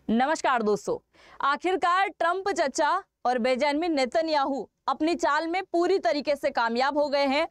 नमस्कार दोस्तों, आखिरकार ट्रंप चचा और बेंजामिन नेतन्याहू अपनी चाल में पूरी तरीके से कामयाब हो गए हैं।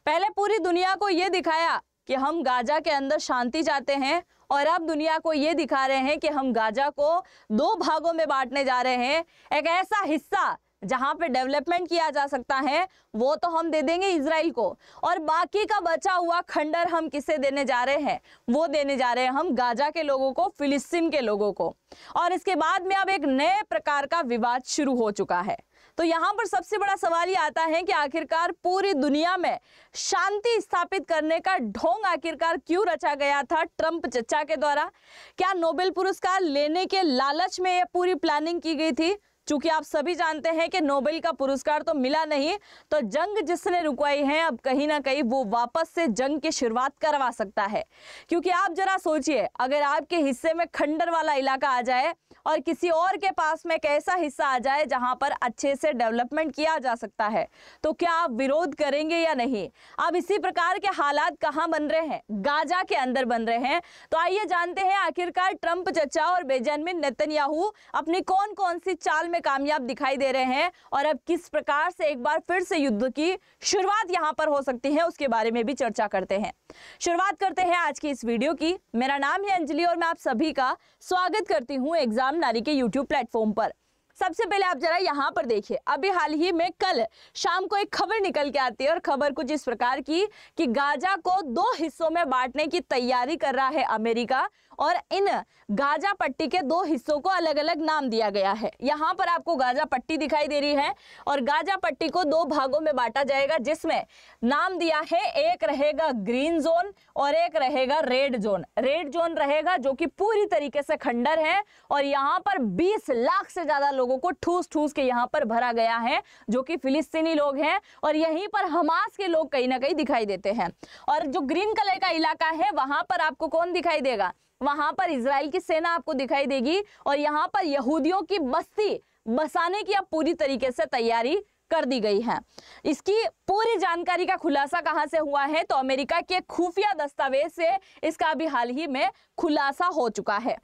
पहले पूरी दुनिया को ये दिखाया कि हम गाजा के अंदर शांति चाहते हैं और अब दुनिया को ये दिखा रहे हैं कि हम गाजा को दो भागों में बांटने जा रहे हैं। एक ऐसा हिस्सा जहां पे डेवलपमेंट किया जा सकता है वो तो हम दे देंगे इजराइल को, और बाकी का बचा हुआ खंडर हम किसे देने जा रहे हैं? वो देने जा रहे हैं हम गाजा के लोगों को, फिलिस्तीन के लोगों को। और इसके बाद में अब एक नए प्रकार का विवाद शुरू हो चुका है। तो यहाँ पर सबसे बड़ा सवाल ये आता है कि आखिरकार पूरी दुनिया में शांति स्थापित करने का ढोंग आखिरकार क्यों रचा गया था ट्रंप चचा के द्वारा? क्या नोबेल पुरस्कार लेने के लालच में ये पूरी प्लानिंग की गई थी? चूंकि आप सभी जानते हैं कि नोबेल का पुरस्कार तो मिला नहीं, तो जंग जिसने रुकवाई है अब कहीं ना कहीं वो वापस से जंग की शुरुआत करवा सकता है। क्योंकि आप जरा सोचिए, अगर आपके हिस्से में खंडर वाला इलाका आ जाए और किसी और के पास में एक ऐसा हिस्सा आ जाए जहां पर अच्छे से डेवलपमेंट किया जा सकता है, तो क्या आप विरोध करेंगे या नहीं? अब इसी प्रकार के हालात कहां बन रहे हैं? गाजा के अंदर बन रहे हैं। तो आइए जानते हैं आखिरकार ट्रंप चचा और बेंजामिन नेतन्याहू अपनी कौन कौन सी चाल कामयाब दिखाई दे रहे हैं और अब किस प्रकार से एक बार फिर से युद्ध की शुरुआत यहां पर हो सकती है, उसके बारे में भी चर्चा करते हैं। शुरुआत करते हैं आज की इस वीडियो की। मेरा नाम है अंजलि और मैं आप सभी का स्वागत करती हूं एग्जाम नारी के यूट्यूब प्लेटफॉर्म पर। सबसे पहले आप जरा यहाँ पर देखिए, अभी हाल ही में कल शाम को एक खबर निकल के आती है और खबर कुछ इस प्रकार की कि गाजा को दो हिस्सों में बांटने की तैयारी कर रहा है अमेरिका, और इन गाजा पट्टी के दो हिस्सों को अलग अलग नाम दिया गया है। यहाँ पर आपको गाजा पट्टी दिखाई दे रही है और गाजा पट्टी को दो भागों में बांटा जाएगा, जिसमें नाम दिया है एक रहेगा ग्रीन जोन और एक रहेगा रेड जोन। रेड जोन रहेगा जो कि पूरी तरीके से खंडर है और यहाँ पर 20 लाख से ज्यादा लोगों को ठूस ठूस के यहाँ पर भरा गया है, जो कि फिलिस्तीनी लोग हैं, और यहीं पर हमास के लोग कहीं ना कहीं दिखाई देते हैं। और जो ग्रीन कलर का इलाका है वहां पर आपको कौन दिखाई देगा? वहां पर इजराइल की सेना आपको दिखाई देगी और यहाँ पर यहूदियों की बस्ती बसाने की अब पूरी तरीके से तैयारी कर दी गई है। इसकी पूरी जानकारी का खुलासा कहां से हुआ है? तो अमेरिका के खुफिया दस्तावेज से इसका अभी हाल ही में खुलासा हो चुका है।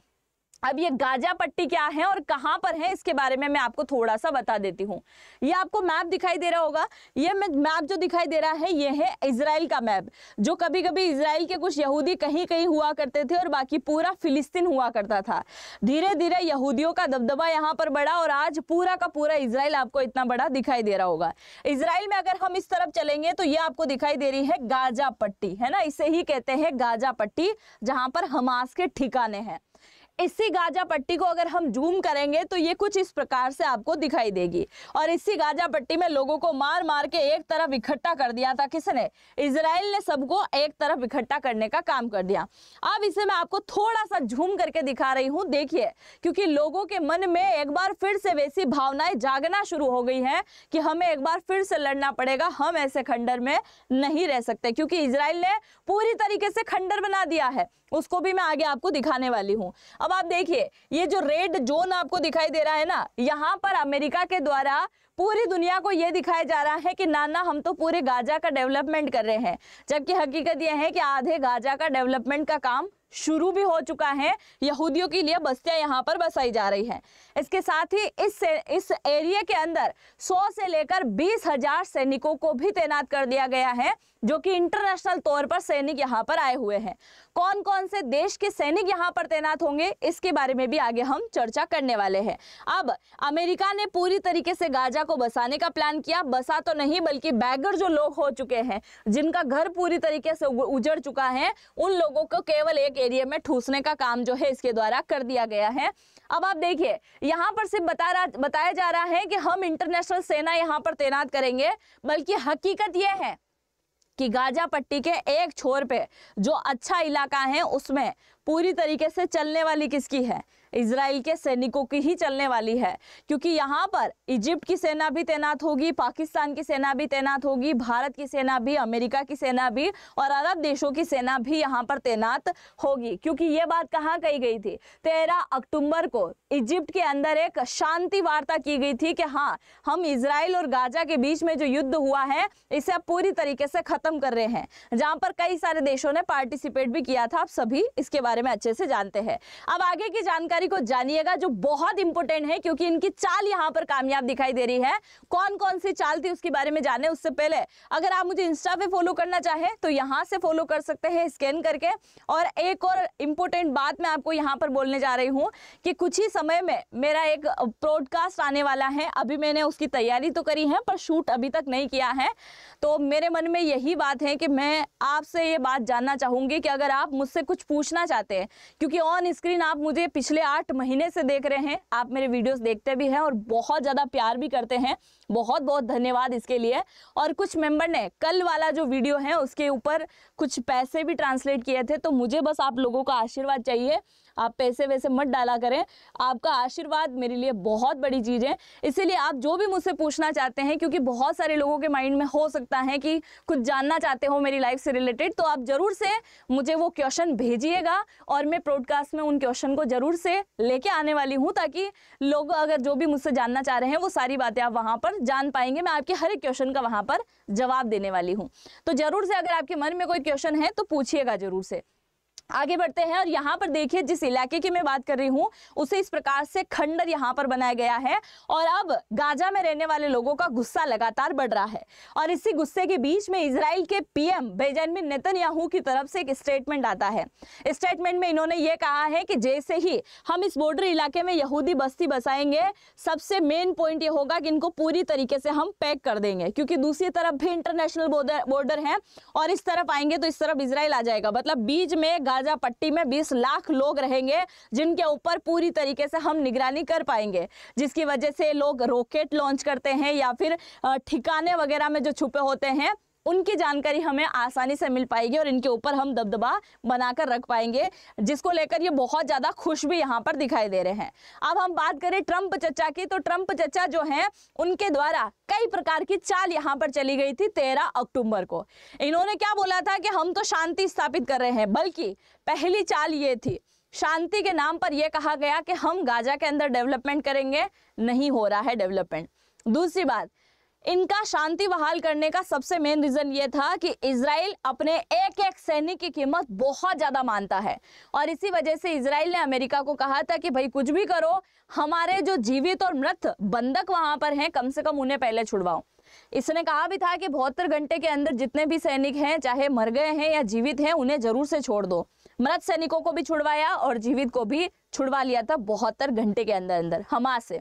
अब ये गाजा पट्टी क्या है और कहां पर है, इसके बारे में मैं आपको थोड़ा सा बता देती हूँ। ये आपको मैप दिखाई दे रहा होगा। ये मैप जो दिखाई दे रहा है ये है इजराइल का मैप, जो कभी कभी इजराइल के कुछ यहूदी कहीं कहीं हुआ करते थे और बाकी पूरा फिलिस्तीन हुआ करता था। धीरे धीरे यहूदियों का दबदबा यहाँ पर बढ़ा और आज पूरा का पूरा इजराइल आपको इतना बड़ा दिखाई दे रहा होगा। इजराइल में अगर हम इस तरफ चलेंगे तो ये आपको दिखाई दे रही है गाजा पट्टी, है ना, इसे ही कहते हैं गाजा पट्टी, जहां पर हमास के ठिकाने हैं। इसी गाजा पट्टी को अगर हम जूम करेंगे तो ये कुछ इस प्रकार से आपको दिखाई देगी। और इसी गाजा पट्टी में लोगों को मार मार के एक तरफ इकट्ठा कर दिया था। किसने? इजराइल ने सबको एक तरफ इकट्ठा करने का काम कर दिया। अब इसे मैं आपको थोड़ा सा झूम करके दिखा रही हूँ, देखिए, क्योंकि लोगों के मन में एक बार फिर से वैसी भावनाएं जागना शुरू हो गई हैं कि हमें एक बार फिर से लड़ना पड़ेगा, हम ऐसे खंडर में नहीं रह सकते, क्योंकि इजराइल ने पूरी तरीके से खंडर बना दिया है। उसको भी मैं आगे आपको दिखाने वाली हूँ। अब आप देखिए, ये जो रेड जोन आपको दिखाई दे रहा है ना, यहाँ पर अमेरिका के द्वारा पूरी दुनिया को यह दिखाया जा रहा है कि नाना हम तो पूरे गाजा का डेवलपमेंट कर रहे हैं, जबकि हकीकत यह है कि आधे गाजा का डेवलपमेंट का काम शुरू भी हो चुका है। यहूदियों के लिए बस्तियां यहाँ पर बसाई जा रही हैं। इसके साथ ही इस एरिया के अंदर 100 से लेकर 20,000 सैनिकों को भी तैनात कर दिया गया है, जो कि इंटरनेशनल तौर पर सैनिक यहाँ पर आए हुए हैं। कौन कौन से देश के सैनिक यहाँ पर तैनात होंगे इसके बारे में भी आगे हम चर्चा करने वाले हैं। अब अमेरिका ने पूरी तरीके से गाजा को बसाने का प्लान किया। बसा तो नहीं, बल्कि बैगर जो लोग हो चुके हैं, जिनका घर पूरी तरीके से उजड़ चुका है, उन लोगों को केवल एक एरिया में ठूसने का काम जो है इसके द्वारा कर दिया गया है। अब आप देखिए, यहाँ पर सिर्फ बताया जा रहा है कि हम इंटरनेशनल सेना यहाँ पर तैनात करेंगे, बल्कि हकीकत यह है कि गाजा पट्टी के एक छोर पे जो अच्छा इलाका है उसमें पूरी तरीके से चलने वाली किसकी है? इजराइल के सैनिकों की ही चलने वाली है, क्योंकि यहाँ पर इजिप्ट की सेना भी तैनात होगी, पाकिस्तान की सेना भी तैनात होगी, भारत की सेना भी, अमेरिका की सेना भी और अरब देशों की सेना भी यहाँ पर तैनात होगी। क्योंकि ये बात कहाँ कही गई थी? 13 अक्टूबर को इजिप्ट के अंदर एक शांति वार्ता की गई थी कि हाँ, हम इजराइल और गाजा के बीच में जो युद्ध हुआ है इसे पूरी तरीके से खत्म कर रहे हैं, जहां पर कई सारे देशों ने पार्टिसिपेट भी किया था। आप सभी इसके बारे में अच्छे से जानते हैं। अब आगे की जानकारी को जानिएगा जो बहुत इंपॉर्टेंट है, क्योंकि इनकी चाल यहाँ पर कामयाब दिखाई दे रही है। कौन कौन सी चाल थी उसके बारे में जाने उससे पहले अगर आप मुझे इंस्टा पे फॉलो करना चाहें तो यहाँ से फॉलो कर सकते हैं स्कैन करके। और एक और इम्पोर्टेंट बात मैं आपको यहाँ पर बोलने जा रही हूँ कि कुछ ही समय में मेरा एक पॉडकास्ट आने वाला है। अभी मैंने उसकी तैयारी तो करी है पर शूट अभी तक नहीं किया है। तो मेरे मन में यही बात है कि मैं आपसे ये बात जानना चाहूँगी कि अगर आप मुझसे कुछ पूछना चाहते हैं, क्योंकि ऑन स्क्रीन आप मुझे पिछले 8 महीने से देख रहे हैं, आप मेरे वीडियोस देखते भी हैं और बहुत ज़्यादा प्यार भी करते हैं, बहुत बहुत धन्यवाद इसके लिए। और कुछ मेंबर ने कल वाला जो वीडियो है उसके ऊपर कुछ पैसे भी ट्रांसलेट किए थे, तो मुझे बस आप लोगों का आशीर्वाद चाहिए। आप पैसे वैसे मत डाला करें, आपका आशीर्वाद मेरे लिए बहुत बड़ी चीज़ है। इसीलिए आप जो भी मुझसे पूछना चाहते हैं, क्योंकि बहुत सारे लोगों के माइंड में हो सकता है कि कुछ जानना चाहते हो मेरी लाइफ से रिलेटेड, तो आप ज़रूर से मुझे वो क्वेश्चन भेजिएगा और मैं पॉडकास्ट में उन क्वेश्चन को ज़रूर से लेके आने वाली हूँ, ताकि लोग अगर जो भी मुझसे जानना चाह रहे हैं वो सारी बातें आप वहाँ पर जान पाएंगे। मैं आपके हर एक क्वेश्चन का वहाँ पर जवाब देने वाली हूँ। तो ज़रूर से अगर आपके मन में कोई क्वेश्चन है तो पूछिएगा ज़रूर से। आगे बढ़ते हैं और यहाँ पर देखिए जिस इलाके की मैं बात कर रही हूँ उसे इस प्रकार से खंडर यहाँ पर बनाया गया है। और अब गाजा में रहने वाले लोगों का गुस्सा लगातार बढ़ रहा है और इसी गुस्से के बीच में इजराइल के पीएम बेंजामिन नेतन्याहू की तरफ से एक स्टेटमेंट आता है। स्टेटमेंट में इन्होंने ये कहा है कि जैसे ही हम इस बॉर्डर इलाके में यहूदी बस्ती बसाएंगे, सबसे मेन पॉइंट ये होगा कि इनको पूरी तरीके से हम पैक कर देंगे, क्योंकि दूसरी तरफ भी इंटरनेशनल बॉर्डर है और इस तरफ आएंगे तो इस तरफ इजराइल आ जाएगा। मतलब बीच में गाजा पट्टी में 20 लाख लोग रहेंगे जिनके ऊपर पूरी तरीके से हम निगरानी कर पाएंगे, जिसकी वजह से लोग रॉकेट लॉन्च करते हैं या फिर ठिकाने वगैरह में जो छुपे होते हैं उनकी जानकारी हमें आसानी से मिल पाएगी और इनके ऊपर हम दबदबा बनाकर रख पाएंगे, जिसको लेकर ये बहुत ज़्यादा खुश भी यहाँ पर दिखाई दे रहे हैं। अब हम बात करें ट्रंप चचा की, तो ट्रंप चचा जो हैं उनके द्वारा कई प्रकार की चाल यहाँ पर चली गई थी 13 अक्टूबर को। इन्होंने क्या बोला था कि हम तो शांति स्थापित कर रहे हैं, बल्कि पहली चाल ये थी, शांति के नाम पर यह कहा गया कि हम गाजा के अंदर डेवलपमेंट करेंगे, नहीं हो रहा है डेवलपमेंट। दूसरी बात, इनका शांति बहाल करने का सबसे मेन रीजन ये था कि इजराइल अपने एक एक सैनिक की कीमत बहुत ज्यादा मानता है और इसी वजह से इजराइल ने अमेरिका को कहा था कि भाई कुछ भी करो, हमारे जो जीवित और मृत बंधक वहां पर हैं कम से कम उन्हें पहले छुड़वाओ। इसने कहा भी था कि 72 घंटे के अंदर जितने भी सैनिक हैं, चाहे मर गए हैं या जीवित हैं, उन्हें जरूर से छोड़ दो। मृत सैनिकों को भी छुड़वाया और जीवित को भी छुड़वा लिया था 72 घंटे के अंदर अंदर हमास से।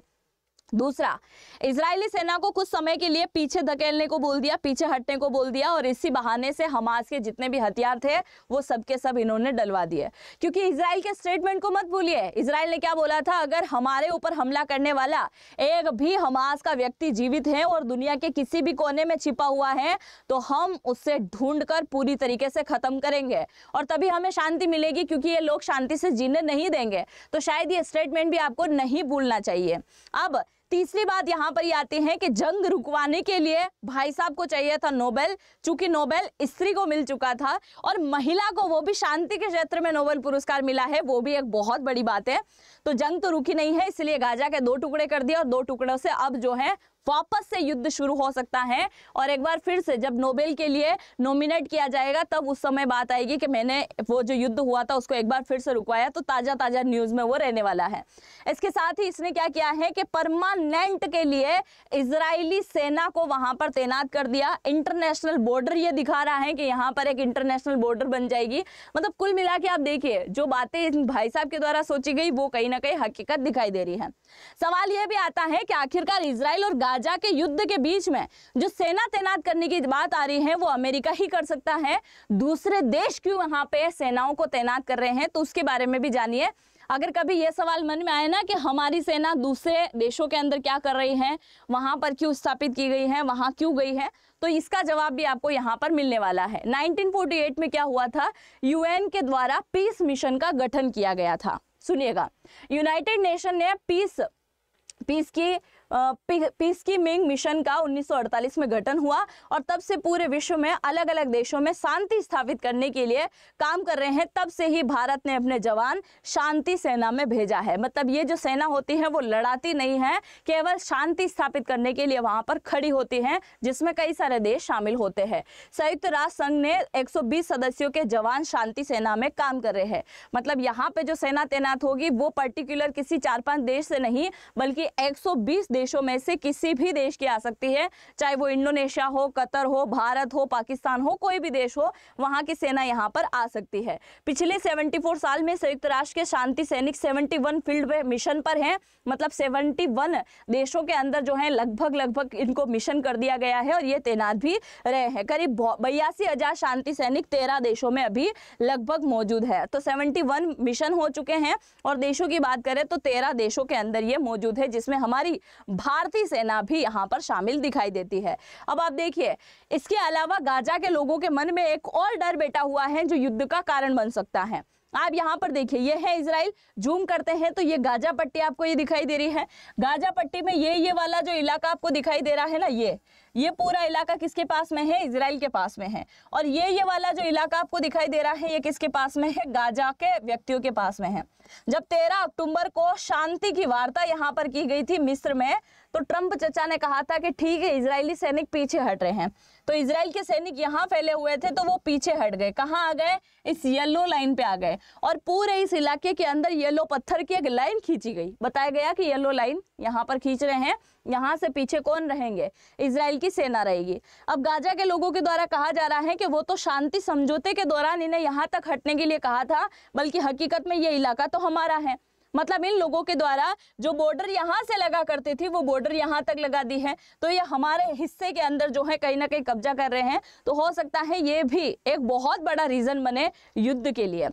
दूसरा, इजरायली सेना को कुछ समय के लिए पीछे धकेलने को बोल दिया, पीछे हटने को बोल दिया और इसी बहाने से हमास के जितने भी हथियार थे वो सब के सब इन्होंने डलवा दिए। क्योंकि इजराइल के स्टेटमेंट को मत भूलिए, इजराइल ने क्या बोला था, अगर हमारे ऊपर हमला करने वाला एक भी हमास का व्यक्ति जीवित है और दुनिया के किसी भी कोने में छिपा हुआ है तो हम उससे ढूंढ कर पूरी तरीके से खत्म करेंगे और तभी हमें शांति मिलेगी, क्योंकि ये लोग शांति से जीने नहीं देंगे। तो शायद ये स्टेटमेंट भी आपको नहीं भूलना चाहिए। अब तीसरी बात यहाँ पर ये आती है कि जंग रुकवाने के लिए भाई साहब को चाहिए था नोबेल, चूंकि नोबेल स्त्री को मिल चुका था और महिला को वो भी शांति के क्षेत्र में नोबेल पुरस्कार मिला है, वो भी एक बहुत बड़ी बात है। तो जंग तो रुकी नहीं है, इसलिए गाजा के 2 टुकड़े कर दिए और 2 टुकड़ों से अब जो है वापस से युद्ध शुरू हो सकता है और एक बार फिर से जब नोबेल के लिए नॉमिनेट किया जाएगा तब उस समय बात आएगी कि मैंने वो जो युद्ध हुआ था उसको एक बार फिर से रुकवाया, तो ताजा ताजा न्यूज में वो रहने वाला है। इसके साथ ही इसने क्या किया है कि परमानेंट के लिए इजरायली सेना को वहां पर तैनात कर दिया। इंटरनेशनल बॉर्डर ये दिखा रहा है कि यहाँ पर एक इंटरनेशनल बॉर्डर बन जाएगी। मतलब कुल मिला के आप देखिए जो बातें इन भाई साहब के द्वारा सोची गई वो कहीं ना कहीं हकीकत दिखाई दे रही है। सवाल यह भी आता है कि आखिरकार इजराइल और गाजा के युद्ध के बीच में जो सेना तैनात करने की बात आ रही है वो अमेरिका ही कर सकता है, दूसरे देश क्यों वहां पे सेनाओं को तैनात कर रहे हैं, तो उसके बारे में भी जानिए। अगर कभी ये सवाल मन में आए ना कि हमारी सेना दूसरे देशों के अंदर क्या कर रही है, वहां पर क्यों स्थापित की गई है, वहां क्यों गई है, तो इसका जवाब भी आपको यहाँ पर मिलने वाला है। 1948 में क्या हुआ था, यूएन के द्वारा पीस मिशन का गठन किया गया था। सुनिएगा, यूनाइटेड नेशन ने पीस की पीसकीपिंग मिशन का 1948 में गठन हुआ और तब से पूरे विश्व में अलग अलग देशों में शांति स्थापित करने के लिए काम कर रहे हैं। तब से ही भारत ने अपने जवान शांति सेना में भेजा है। मतलब ये जो सेना होती है वो लड़ाती नहीं है, केवल शांति स्थापित करने के लिए वहां पर खड़ी होती है, जिसमें कई सारे देश शामिल होते हैं। संयुक्त राष्ट्र संघ ने 120 सदस्यों के जवान शांति सेना में काम कर रहे हैं। मतलब यहाँ पे जो सेना तैनात होगी वो पर्टिकुलर किसी 4-5 देश से नहीं, बल्कि 120 देशों में से किसी भी देश की आ सकती है, चाहे वो इंडोनेशिया हो, कतर हो, भारत हो, पाकिस्तान हो, कोई भी देश हो, वहां की सेना यहाँ पर आ सकती है। पिछले 74 साल में संयुक्त राष्ट्र के शांति सैनिक 71 फील्ड मिशन पर हैं। मतलब 71 देशों के अंदर जो है लगभग इनको मिशन कर दिया गया है और ये तैनात भी रहे हैं। करीब 82,000 शांति सैनिक 13 देशों में अभी लगभग मौजूद है। तो 71 मिशन हो चुके हैं और देशों की बात करें तो 13 देशों के अंदर ये मौजूद है, जिसमें हमारी भारतीय सेना भी यहाँ पर शामिल दिखाई देती है। अब आप देखिए, इसके अलावा गाजा के लोगों के मन में एक और डर बैठा हुआ है जो युद्ध का कारण बन सकता है। आप यहाँ पर देखिए, ये है इजराइल। जूम करते हैं तो ये गाजा पट्टी आपको ये दिखाई दे रही है। गाजा पट्टी में ये वाला जो इलाका आपको दिखाई दे रहा है ना, ये पूरा इलाका किसके पास में है? इजराइल के पास में है। और ये वाला जो इलाका आपको दिखाई दे रहा है ये किसके पास में है? गाजा के व्यक्तियों के पास में है। जब 13 अक्टूबर को शांति की वार्ता यहाँ पर की गई थी मिस्र में, तो ट्रंप चचा ने कहा था कि ठीक है, इजरायली सैनिक पीछे हट रहे हैं। तो इजराइल के सैनिक यहाँ फैले हुए थे तो वो पीछे हट गए। कहाँ आ गए? इस येलो लाइन पे आ गए और पूरे इस इलाके के अंदर येलो पत्थर की एक लाइन खींची गई। बताया गया कि येलो लाइन यहाँ पर खींच रहे हैं, यहाँ से पीछे कौन रहेंगे? इजराइल की सेना रहेगी। अब गाजा के लोगों के द्वारा कहा जा रहा है कि वो तो शांति समझौते के दौरान इन्हें यहाँ तक हटने के लिए कहा था, बल्कि हकीकत में ये इलाका तो हमारा है। मतलब इन लोगों के द्वारा जो बॉर्डर यहाँ से लगा करती थी वो बॉर्डर यहाँ तक लगा दी है, तो ये हमारे हिस्से के अंदर जो है कहीं ना कहीं कब्जा कर रहे हैं। तो हो सकता है ये भी एक बहुत बड़ा रीजन बने युद्ध के लिए।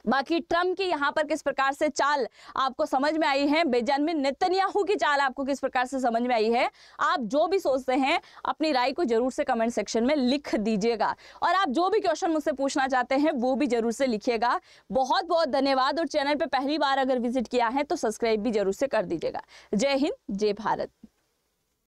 बाकी ट्रम्प की यहाँ पर किस प्रकार से चाल आपको समझ में आई है, बेंजामिन नेतन्याहू की चाल आपको किस प्रकार से समझ में आई है, आप जो भी सोचते हैं अपनी राय को जरूर से कमेंट सेक्शन में लिख दीजिएगा। और आप जो भी क्वेश्चन मुझसे पूछना चाहते हैं वो भी जरूर से लिखिएगा। बहुत बहुत धन्यवाद। और चैनल पे पहली बार अगर विजिट किया है तो सब्सक्राइब भी जरूर से कर दीजिएगा। जय हिंद, जय भारत।